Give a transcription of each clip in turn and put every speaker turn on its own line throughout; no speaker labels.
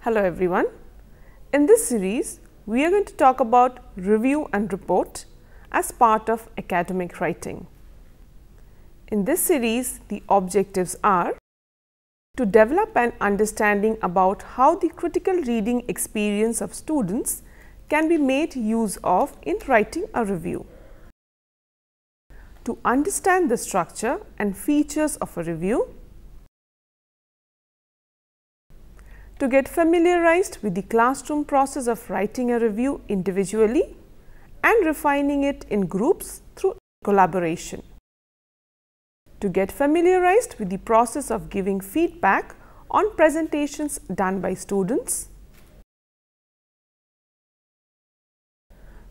Hello everyone. In this series, we are going to talk about review and report as part of academic writing. In this series, the objectives are to develop an understanding about how the critical reading experience of students can be made use of in writing a review, to understand the structure and features of a review, to get familiarized with the classroom process of writing a review individually and refining it in groups through collaboration, to get familiarized with the process of giving feedback on presentations done by students,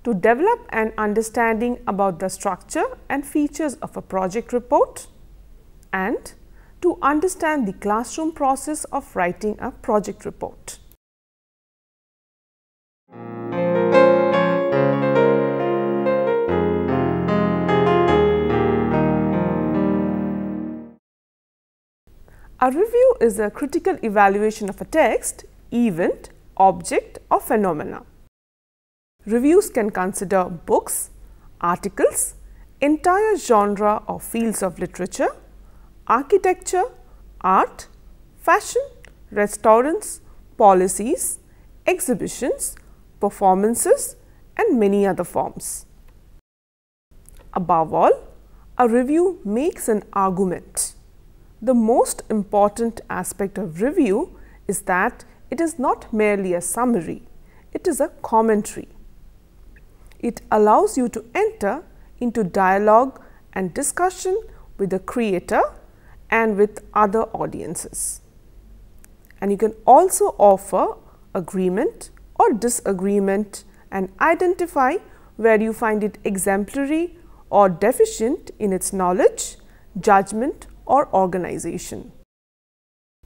to develop an understanding about the structure and features of a project report, and to understand the classroom process of writing a project report. A review is a critical evaluation of a text, event, object or phenomena. Reviews can consider books, articles, entire genre or fields of literature, architecture, art, fashion, restaurants, policies, exhibitions, performances, and many other forms. Above all, a review makes an argument. The most important aspect of review is that it is not merely a summary, it is a commentary. It allows you to enter into dialogue and discussion with the creator and with other audiences. And you can also offer agreement or disagreement and identify where you find it exemplary or deficient in its knowledge, judgment or organization.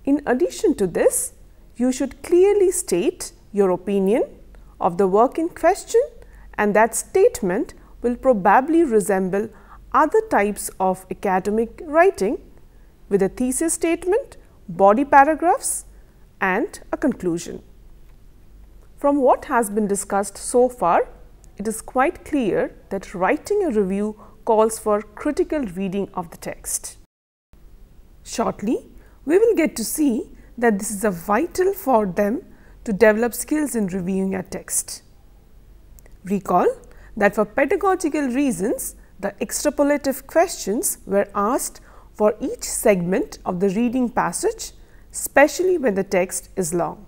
In addition to this, you should clearly state your opinion of the work in question, and that statement will probably resemble other types of academic writing with a thesis statement, body paragraphs and a conclusion. From what has been discussed so far, it is quite clear that writing a review calls for critical reading of the text. Shortly, we will get to see that this is vital for them to develop skills in reviewing a text. Recall that for pedagogical reasons, the extrapolative questions were asked for each segment of the reading passage, especially when the text is long.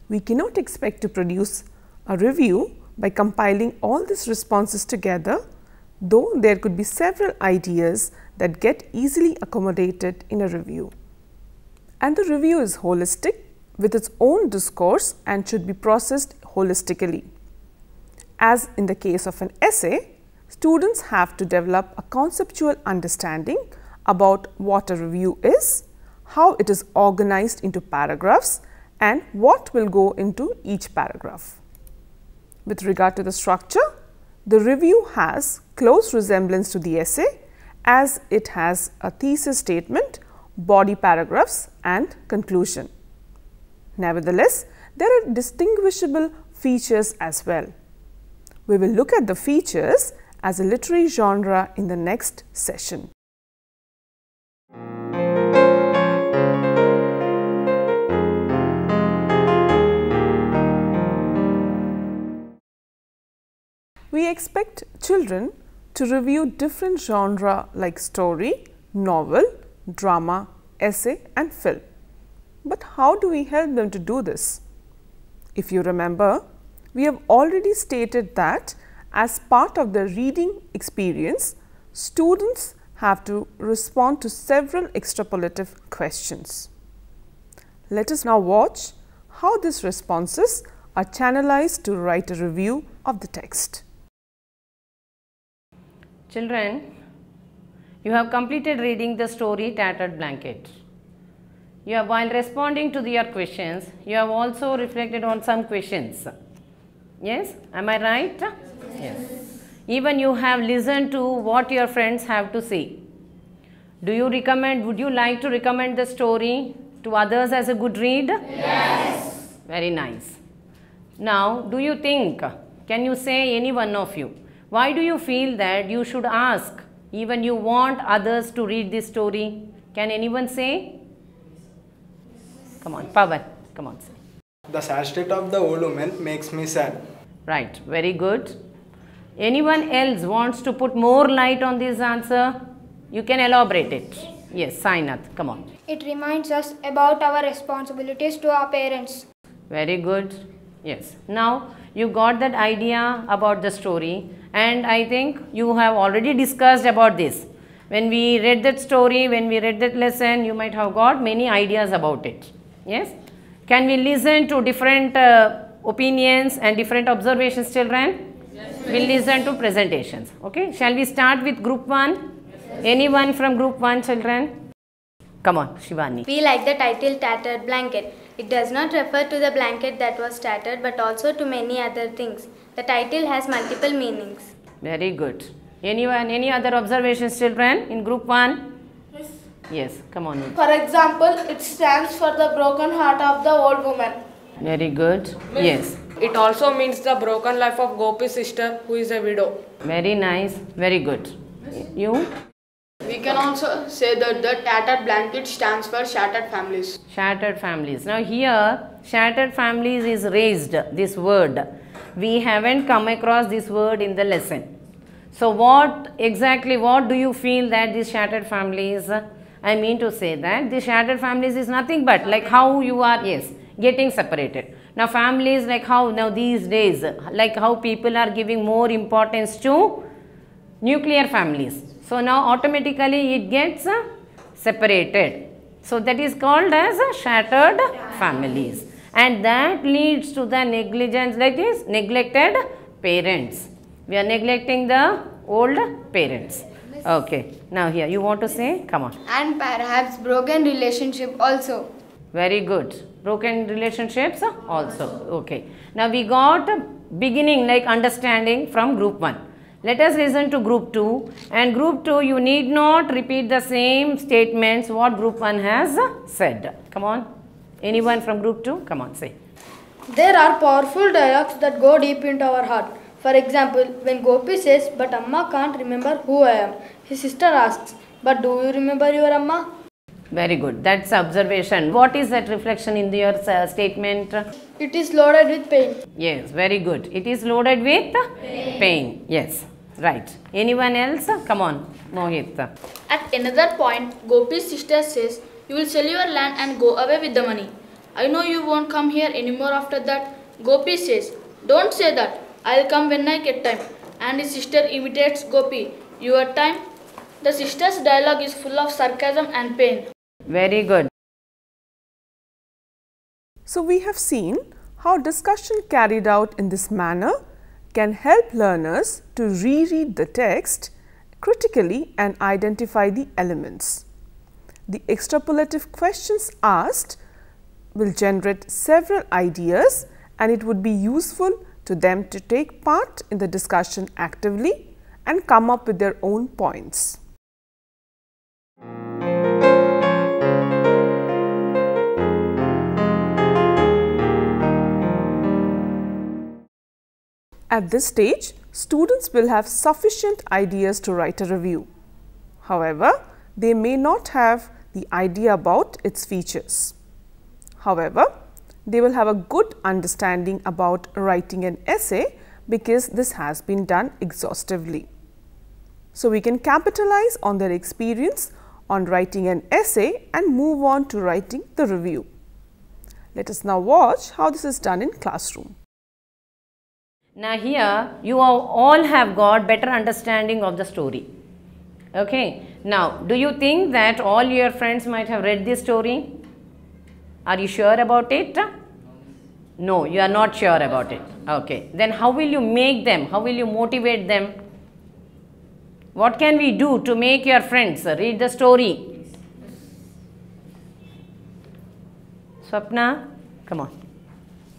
We cannot expect to produce a review by compiling all these responses together, though there could be several ideas that get easily accommodated in a review. And the review is holistic with its own discourse and should be processed holistically. As in the case of an essay, students have to develop a conceptual understanding about what a review is, how it is organized into paragraphs, and what will go into each paragraph. With regard to the structure, the review has close resemblance to the essay as it has a thesis statement, body paragraphs and conclusion. Nevertheless, there are distinguishable features as well. We will look at the features as a literary genre in the next session. We expect children to review different genres like story, novel, drama, essay and film. But how do we help them to do this? If you remember, we have already stated that as part of the reading experience, students have to respond to several extrapolative questions. Let us now watch how these responses are channelized to write a review of the text.
Children, you have completed reading the story Tattered Blanket. While responding to your questions, you have also reflected on some questions. Yes, am I right? Yes. Even you have listened to what your friends have to say. Would you like to recommend the story to others as a good read?
Yes.
Very nice. Now, do you think, can you say any one of you, why do you feel that you should ask, even you want others to read this story? Can anyone say? Come on, Pawan, come on, say.
The sad state of the old woman makes me sad.
Right, very good. Anyone else wants to put more light on this answer? You can elaborate it. Yes, Sainath, come on.
It reminds us about our responsibilities to our parents.
Very good. Yes. Now, you got that idea about the story, and I think you have already discussed about this. When we read that story, when we read that lesson, you might have got many ideas about it. Yes. Can we listen to different opinions and different observations, children? Yes. We'll listen to presentations. Okay. Shall we start with group 1? Yes. Anyone from group 1, children? Come on, Shivani.
We like the title Tattered Blanket. It does not refer to the blanket that was tattered but also to many other things. The title has multiple meanings.
Very good. Anyone, any other observations, children, in group 1? Yes. Yes, come on.
For example, it stands for the broken heart of the old woman.
Very good. Yes.
It also means the broken life of Gopi's sister, who is a widow.
Very nice. Very good. You?
We can also say that the tattered blanket stands for shattered families.
Shattered families. Now here, shattered families is raised, this word. We haven't come across this word in the lesson. So what do you feel that these shattered families, I mean to say that the shattered families is nothing but like how you are, yes, getting separated. Now families like how now these days, like how people are giving more importance to nuclear families. So now automatically it gets separated. So that is called as shattered families. And that leads to the negligence, like this, neglected parents. We are neglecting the old parents. Okay. Now here you want to say? Come on.
And perhaps broken relationship also.
Very good. Broken relationships also. Okay. Now we got beginning like understanding from group 1. Let us listen to group 2, and group 2 you need not repeat the same statements what group 1 has said. Come on. Anyone from group 2? Come on, say.
There are powerful dialogues that go deep into our heart. For example, when Gopi says, "But Amma can't remember who I am," his sister asks, "But do you remember your Amma?"
Very good. That's observation. What is that reflection in your statement?
It is loaded with pain.
Yes, very good. It is loaded with pain. Yes, right. Anyone else? Come on, Mohit.
At another point, Gopi's sister says, "You will sell your land and go away with the money. I know you won't come here anymore after that." Gopi says, "Don't say that. I'll come when I get time." And his sister imitates Gopi, "Your time?" The sisters' dialogue is full of sarcasm and pain.
Very good.
So we have seen how discussion carried out in this manner can help learners to reread the text critically and identify the elements. The extrapolative questions asked will generate several ideas, and it would be useful to them to take part in the discussion actively and come up with their own points. At this stage, students will have sufficient ideas to write a review. However, they may not have the idea about its features. However, they will have a good understanding about writing an essay because this has been done exhaustively. So we can capitalize on their experience on writing an essay and move on to writing the review. Let us now watch how this is done in classroom.
Now here you all have got better understanding of the story. Okay. Now do you think that all your friends might have read this story? Are you sure about it? No, you are not sure about it. Okay. Then how will you make them? How will you motivate them? What can we do to make your friends read the story? Swapna, come on.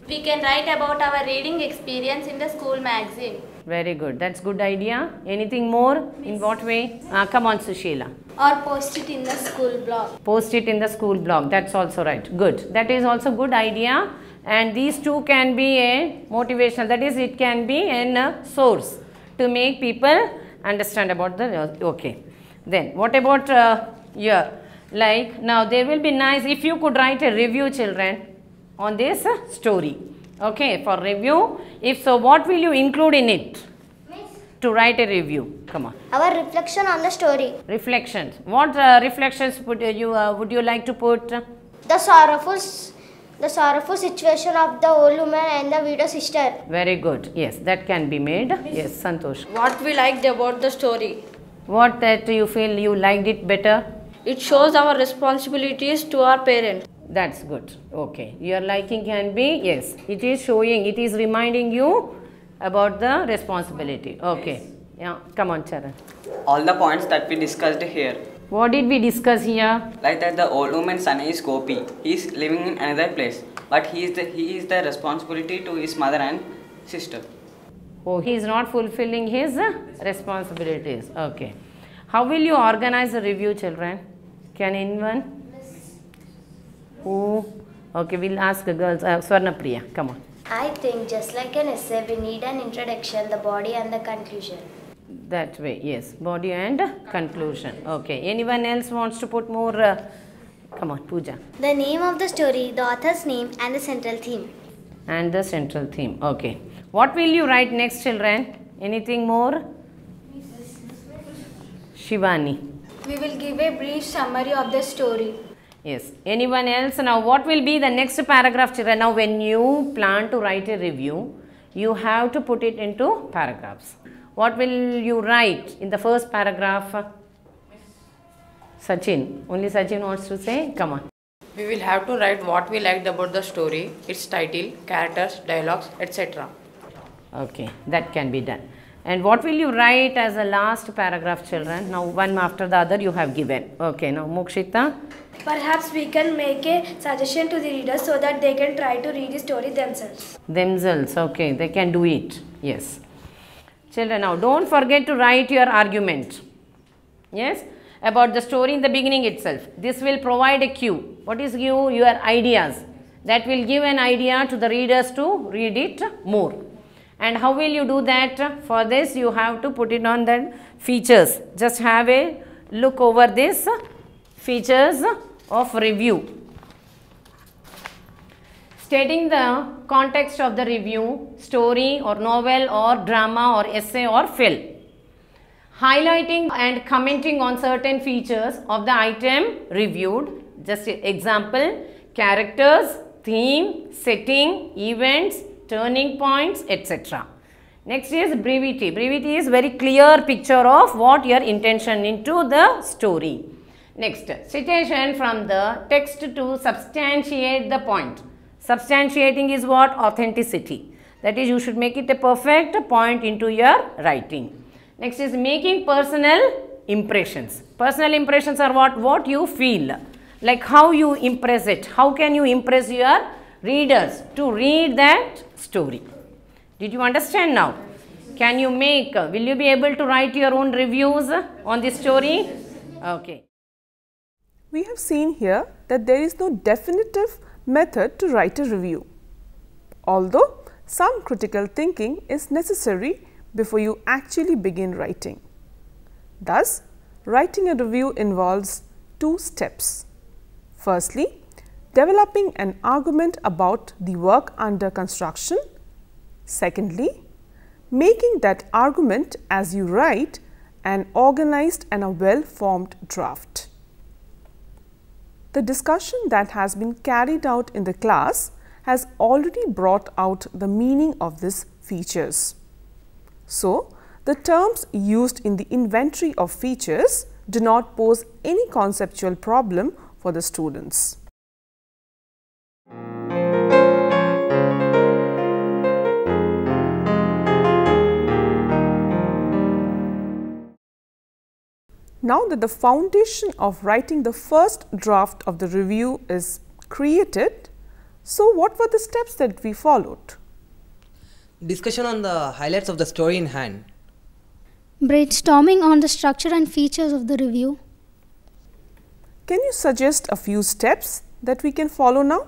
We can write about our reading experience in the school magazine.
Very good. That's good idea. Anything more? In what way? Come on, Sushila.
Or post it in the school blog.
Post it in the school blog. That's also right. Good. That is also good idea. and these two can be a motivational, that is it can be a source to make people understand about the okay. Then what about here, like now there will be nice if you could write a review children on this story, okay, for review. If so, what will you include in it to write a review? Come on.
Our reflection on the story.
Reflections. What reflections would you like to put?
The sorrowful situation of the old woman and the widow sister.
Very good. Yes, that can be made. Yes, Santosh.
What we liked about the story?
What that you feel you liked it better?
It shows our responsibilities to our parents.
That's good. Okay. Your liking can be, yes, it is showing, it is reminding you about the responsibility. Okay. Yeah. Come on, Charan.
All the points that we discussed here.
What did we discuss here?
Like that the old woman's son is Gopi. He is living in another place, but he is the responsibility to his mother and sister.
Oh, he is not fulfilling his responsibilities. Okay. How will you organize the review, children? Can anyone? Who? Okay, we'll ask the girls. Swarna Priya, come on.
I think just like an essay, we need an introduction, the body and the conclusion.
That way, yes. Body and conclusion. Okay. Anyone else wants to put more? Come on, Pooja.
The name of the story, the author's name and the central theme.
And the central theme. Okay. What will you write next, children? Anything more? Shivani.
We will give a brief summary of the story.
Yes. Anyone else? Now, what will be the next paragraph, children? Now, when you plan to write a review, you have to put it into paragraphs. What will you write in the first paragraph? Sachin. Only Sachin wants to say. Come on.
We will have to write what we liked about the story, its title, characters, dialogues, etc.
Okay, that can be done. And what will you write as a last paragraph, children? Now, one after the other you have given. Okay, now Mokshita.
Perhaps we can make a suggestion to the readers so that they can try to read the story themselves.
Themselves, okay, they can do it. Yes. Children, now don't forget to write your argument. Yes, about the story in the beginning itself. This will provide a cue. What is cue? Your ideas. That will give an idea to the readers to read it more. And how will you do that? For this, you have to put it on the features. Just have a look over this features of review. Stating the context of the review, story or novel or drama or essay or film. Highlighting and commenting on certain features of the item reviewed. Just example, characters, theme, setting, events, turning points, etc. Next is brevity. Brevity is very clear picture of what your intention into the story. Next, citation from the text to substantiate the point. Substantiating is what? Authenticity. That is, you should make it a perfect point into your writing. Next is making personal impressions. Personal impressions are what? What you feel. Like how you impress it. How can you impress your readers to read that story? Did you understand now? Can you make, will you be able to write your own reviews on this story? Okay.
We have seen here that there is no definitive method to write a review, although some critical thinking is necessary before you actually begin writing. Thus, writing a review involves two steps. Firstly, developing an argument about the work under construction. Secondly, making that argument as you write an organized and a well-formed draft. The discussion that has been carried out in the class has already brought out the meaning of these features. So, the terms used in the inventory of features do not pose any conceptual problem for the students. Now that the foundation of writing the first draft of the review is created, so what were the steps that we followed?
Discussion on the highlights of the story in hand.
Brainstorming on the structure and features of the review.
Can you suggest a few steps that we can follow now?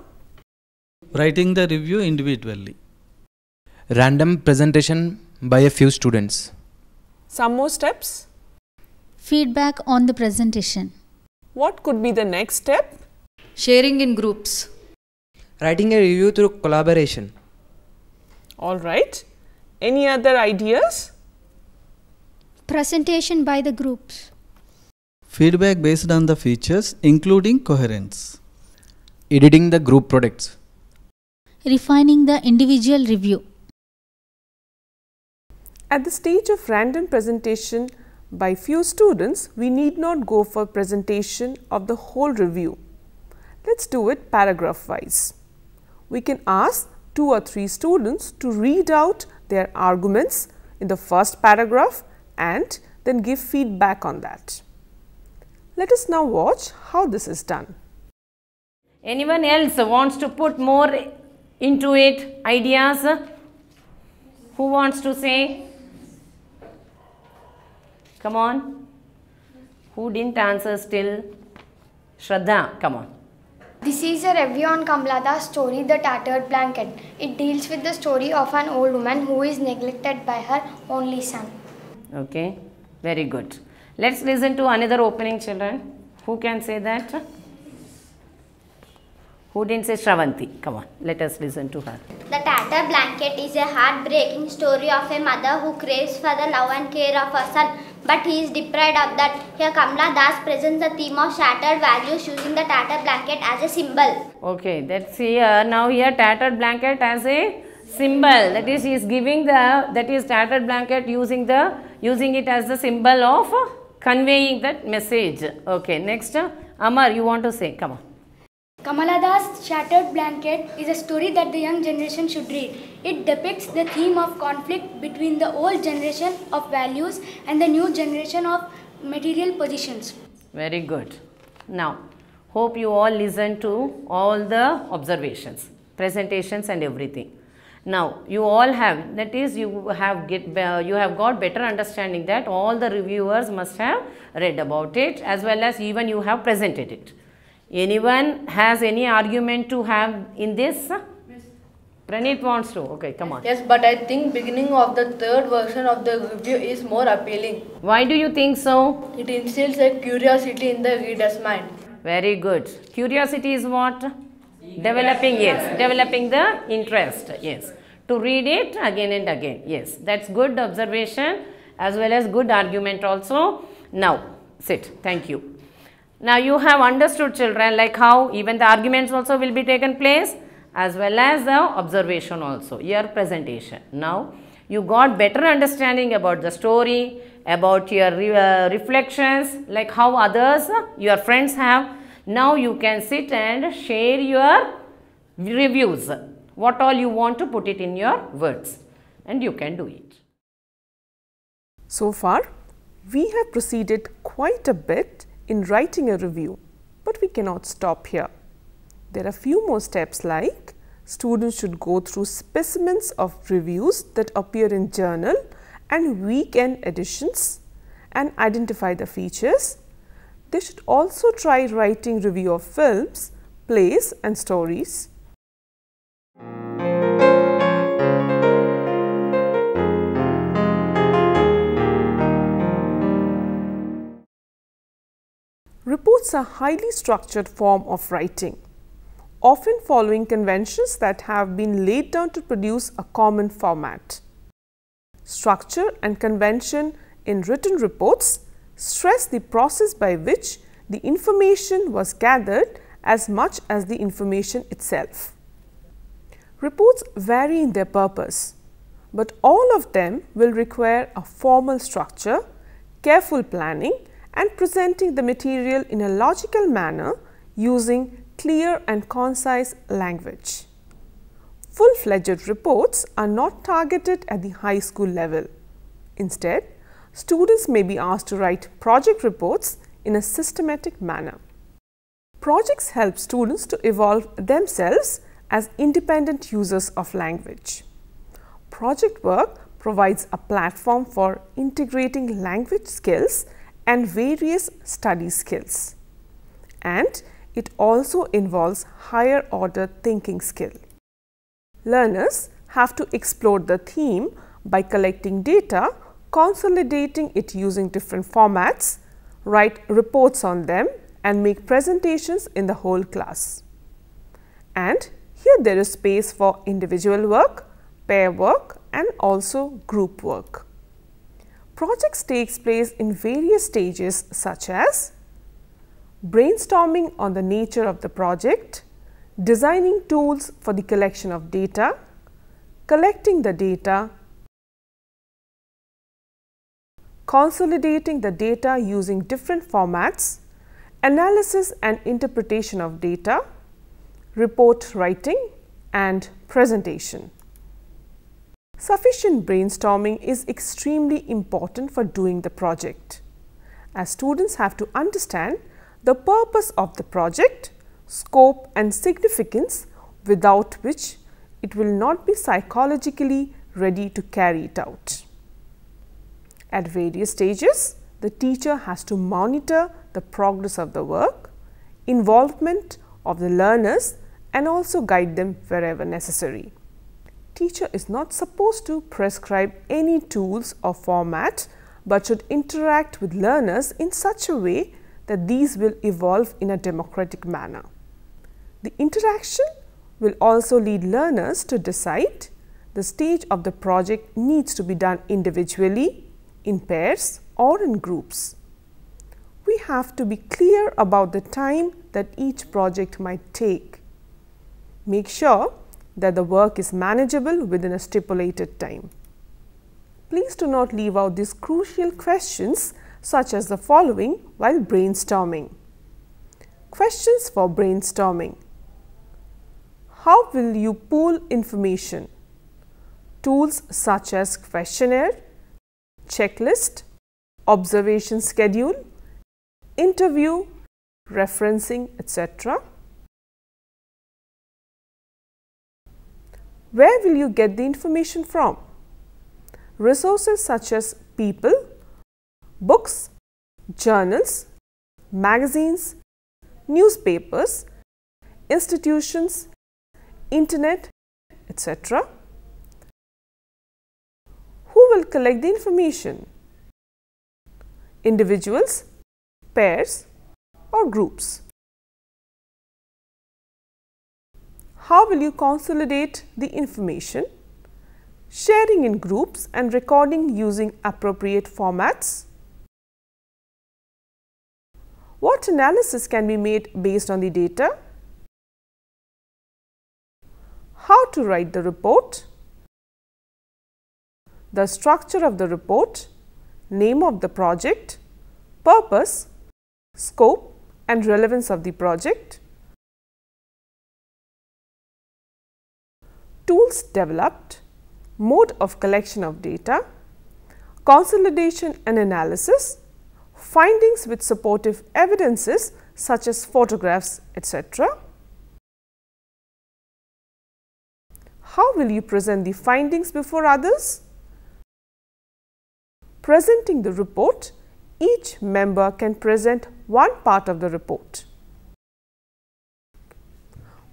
Writing the review individually.
Random presentation by a few students.
Some more steps?
Feedback on the presentation.
What could be the next step?
Sharing in groups.
Writing a review through collaboration.
All right. Any other ideas?
Presentation by the groups.
Feedback based on the features including coherence.
Editing the group products.
Refining the individual review.
At the stage of random presentation by few students, we need not go for presentation of the whole review. Let's do it paragraph wise. We can ask 2 or 3 students to read out their arguments in the first paragraph and then give feedback on that. Let us now watch how this is done.
Anyone else wants to put more into it, ideas? Who wants to say? Come on. Who didn't answer still? Shraddha, come on.
This is a review on Kamalada's story, The Tattered Blanket. It deals with the story of an old woman who is neglected by her only son.
Okay, very good. Let's listen to another opening, children. Who can say that? Who didn't say Shravanti? Come on, let us listen to her.
The Tattered Blanket is a heartbreaking story of a mother who craves for the love and care of her son, but he is deprived of that. Here Kamala Das presents the theme of shattered values using the tattered blanket as a symbol.
Okay, that's here. Now here tattered blanket as a symbol. That is, he is giving tattered blanket using it as the symbol of conveying that message. Okay, next, Amar, you want to say? Come on.
Kamala Das' Shattered Blanket is a story that the young generation should read. It depicts the theme of conflict between the old generation of values and the new generation of material positions.
Very good. Now, hope you all listen to all the observations, presentations and everything. Now, you all have, that is, you have got better understanding that all the reviewers must have read about it, as well as even you have presented it. Anyone has any argument to have in this? Yes. Praneeth wants to. Okay, come on.
Yes, but I think beginning of the third version of the review is more appealing.
Why do you think so?
It instills a curiosity in the reader's mind.
Very good. Curiosity is what? Developing, yes. Developing the interest, yes. To read it again and again, yes. That's good observation as well as good argument also. Now, sit. Thank you. Now, you have understood, children, like how even the arguments also will be taken place as well as the observation also, your presentation. Now, you got better understanding about the story, about your reflections, like how others, your friends have. Now, you can sit and share your reviews, what all you want to put it in your words, and you can do it.
So far, we have proceeded quite a bit in writing a review, but we cannot stop here. There are few more steps, like students should go through specimens of reviews that appear in journal and weekend editions and identify the features. They should also try writing review of films, plays and stories. Reports are a highly structured form of writing, often following conventions that have been laid down to produce a common format. Structure and convention in written reports stress the process by which the information was gathered as much as the information itself. Reports vary in their purpose, but all of them will require a formal structure, careful planning, and presenting the material in a logical manner using clear and concise language. Full-fledged reports are not targeted at the high school level. Instead, students may be asked to write project reports in a systematic manner. Projects help students to evolve themselves as independent users of language. Project work provides a platform for integrating language skills and various study skills, and it also involves higher order thinking skill. Learners have to explore the theme by collecting data, consolidating it using different formats, write reports on them and make presentations in the whole class. And here there is space for individual work, pair work and also group work. Projects takes place in various stages such as brainstorming on the nature of the project, designing tools for the collection of data, collecting the data, consolidating the data using different formats, analysis and interpretation of data, report writing and presentation. Sufficient brainstorming is extremely important for doing the project, as students have to understand the purpose of the project, scope and significance, without which it will not be psychologically ready to carry it out. At various stages, the teacher has to monitor the progress of the work, involvement of the learners and also guide them wherever necessary. Teacher is not supposed to prescribe any tools or format, but should interact with learners in such a way that these will evolve in a democratic manner. The interaction will also lead learners to decide the stage of the project needs to be done individually, in pairs or in groups. We have to be clear about the time that each project might take. Make sure that the work is manageable within a stipulated time. Please do not leave out these crucial questions such as the following while brainstorming. Questions for brainstorming. How will you pool information? Tools such as questionnaire, checklist, observation schedule, interview, referencing, etc. Where will you get the information from? Resources such as people, books, journals, magazines, newspapers, institutions, internet, etc. Who will collect the information? Individuals, pairs or groups? How will you consolidate the information? Sharing in groups and recording using appropriate formats? What analysis can be made based on the data? How to write the report? The structure of the report, name of the project, purpose, scope and relevance of the project, tools developed, mode of collection of data, consolidation and analysis, findings with supportive evidences such as photographs, etc. How will you present the findings before others? Presenting the report, each member can present one part of the report.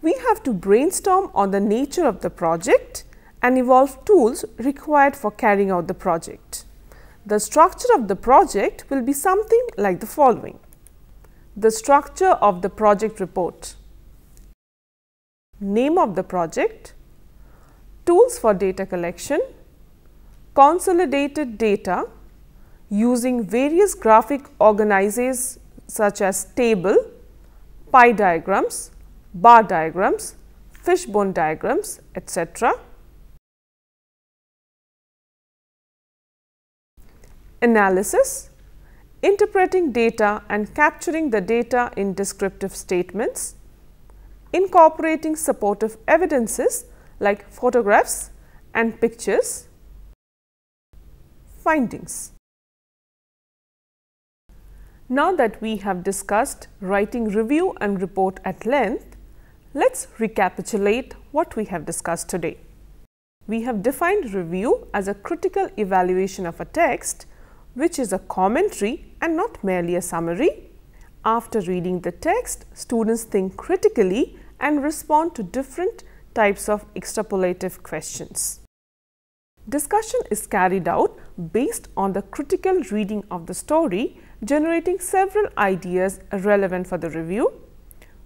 We have to brainstorm on the nature of the project and evolve tools required for carrying out the project. The structure of the project will be something like the following. The structure of the project report, name of the project, tools for data collection, consolidated data using various graphic organizers such as table, pie diagrams, bar diagrams, fishbone diagrams, etc. Analysis, interpreting data and capturing the data in descriptive statements, incorporating supportive evidences like photographs and pictures, findings. Now that we have discussed writing review and report at length, let's recapitulate what we have discussed today. We have defined review as a critical evaluation of a text, which is a commentary and not merely a summary. After reading the text, students think critically and respond to different types of extrapolative questions. Discussion is carried out based on the critical reading of the story, generating several ideas relevant for the review.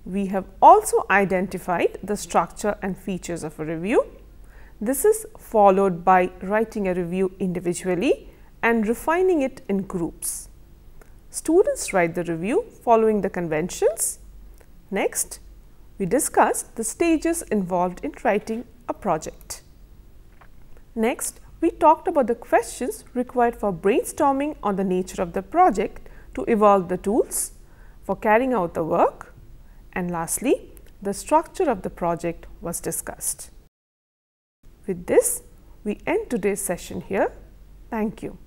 We have also identified the structure and features of a review. This is followed by writing a review individually and refining it in groups. Students write the review following the conventions. Next, we discussed the stages involved in writing a project. Next, we talked about the questions required for brainstorming on the nature of the project to evolve the tools for carrying out the work, and lastly, the structure of the project was discussed. With this, we end today's session here. Thank you.